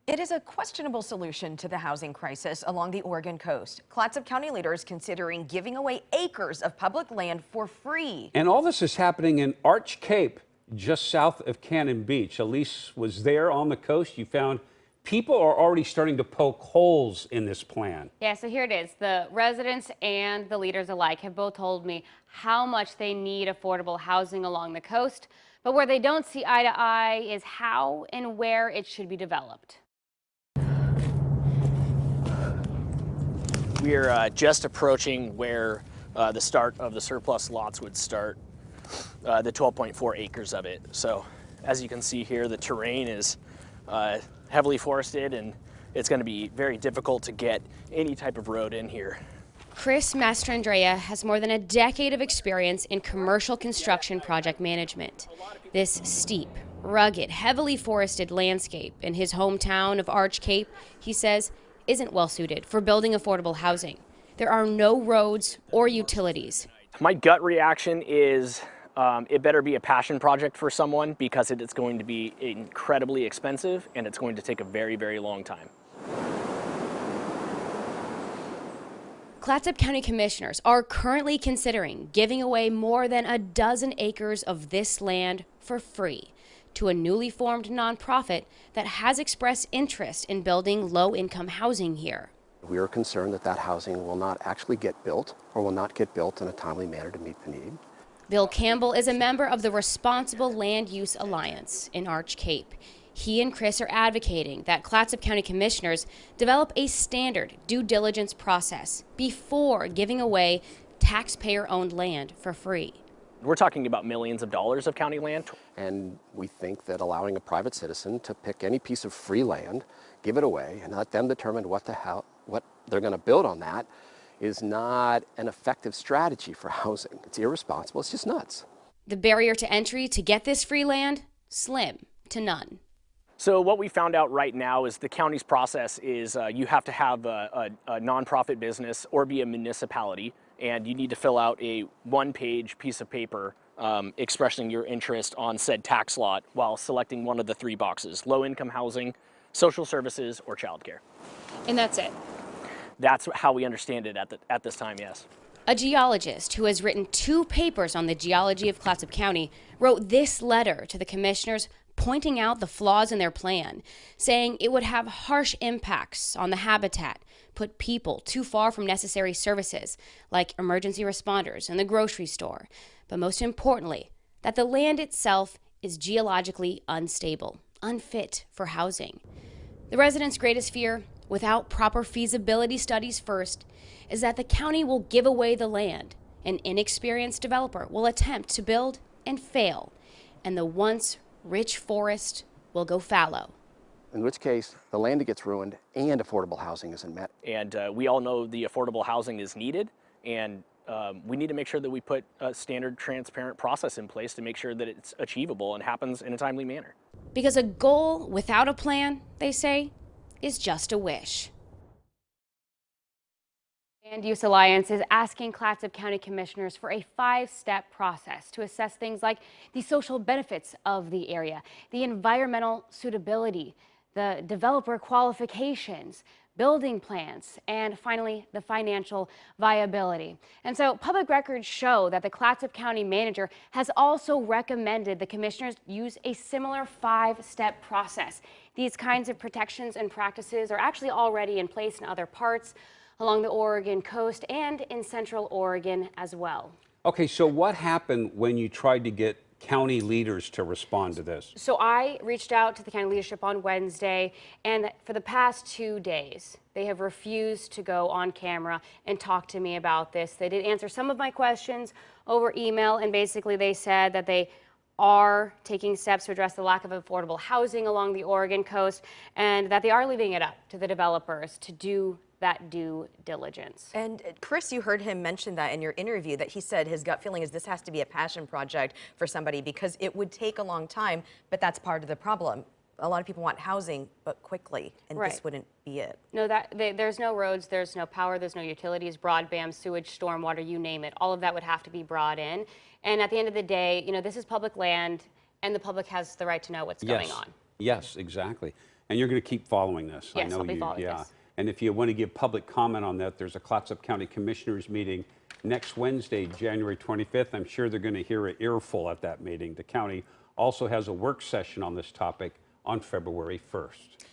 It is a questionable solution to the housing crisis along the Oregon coast. Clatsop County leaders considering giving away acres of public land for free. And all this is happening in Arch Cape, just south of Cannon Beach. Elise was there on the coast. You found people are already starting to poke holes in this plan. Yeah, so here it is. The residents and the leaders alike have both told me how much they need affordable housing along the coast. But where they don't see eye to eye is how and where it should be developed. We're just approaching where the start of the surplus lots would start, the 12.4 acres of it. So as you can see here, the terrain is heavily forested, and it's going to be very difficult to get any type of road in here. Chris Mastrandrea has more than a decade of experience in commercial construction project management. This steep, rugged, heavily forested landscape in his hometown of Arch Cape, he says, isn't well suited for building affordable housing. There are no roads or utilities. My gut reaction is it better be a passion project for someone, because it is going to be incredibly expensive and it's going to take a very, very long time. Clatsop County commissioners are currently considering giving away more than a dozen acres of this land for free to a newly formed nonprofit that has expressed interest in building low-income housing here. We are concerned that that housing will not actually get built, or will not get built in a timely manner to meet the need. Bill Campbell is a member of the Responsible Land Use Alliance in Arch Cape. He and Chris are advocating that Clatsop County commissioners develop a standard due diligence process before giving away taxpayer-owned land for free. We're talking about millions of dollars of county land. And we think that allowing a private citizen to pick any piece of free land, give it away, and let them determine what they're going to build on that is not an effective strategy for housing. It's irresponsible. It's just nuts. The barrier to entry to get this free land? Slim to none. So what we found out right now is the county's process is you have to have a nonprofit business or be a municipality, and you need to fill out a one-page piece of paper expressing your interest on said tax lot while selecting one of the three boxes: low-income housing, social services, or childcare. And that's it. That's how we understand it at this time, yes. A geologist who has written 2 papers on the geology of Clatsop County wrote this letter to the commissioners pointing out the flaws in their plan, saying it would have harsh impacts on the habitat, put people too far from necessary services like emergency responders and the grocery store, but most importantly, that the land itself is geologically unstable, unfit for housing. The residents' greatest fear, without proper feasibility studies first, is that the county will give away the land. An inexperienced developer will attempt to build and fail, and the once rich forest will go fallow. In which case, the land gets ruined and affordable housing isn't met. And we all know the affordable housing is needed, and we need to make sure that we put a standard, transparent process in place to make sure that it's achievable and happens in a timely manner. Because a goal without a plan, they say, is just a wish. Land Use Alliance is asking Clatsop County commissioners for a 5-step process to assess things like the social benefits of the area, the environmental suitability, the developer qualifications, building plans, and finally, the financial viability. And so public records show that the Clatsop County manager has also recommended the commissioners use a similar 5-step process. These kinds of protections and practices are actually already in place in other parts along the Oregon coast and in Central Oregon as well. Okay, so what happened when you tried to get county leaders to respond to this? So I reached out to the county leadership on Wednesday, and for the past 2 days, they have refused to go on camera and talk to me about this. They did answer some of my questions over email, and basically they said that they are taking steps to address the lack of affordable housing along the Oregon coast, and that they are leaving it up to the developers to do that due diligence. And Chris, you heard him mention that in your interview, that he said his gut feeling is this has to be a passion project for somebody because it would take a long time, but that's part of the problem. A lot of people want housing, but quickly, and Right. This wouldn't be it. No, there's no roads, there's no power, there's no utilities, broadband, sewage, stormwater, you name it. All of that would have to be brought in. And at the end of the day, you know, this is public land, and the public has the right to know what's going on. Yes, exactly. And you're going to keep following this. Yes, I know I'll be you. following Yeah. this. And if you want to give public comment on that, there's a Clatsop County Commissioners meeting next Wednesday, January 25th. I'm sure they're going to hear an earful at that meeting. The county also has a work session on this topic on February 1st.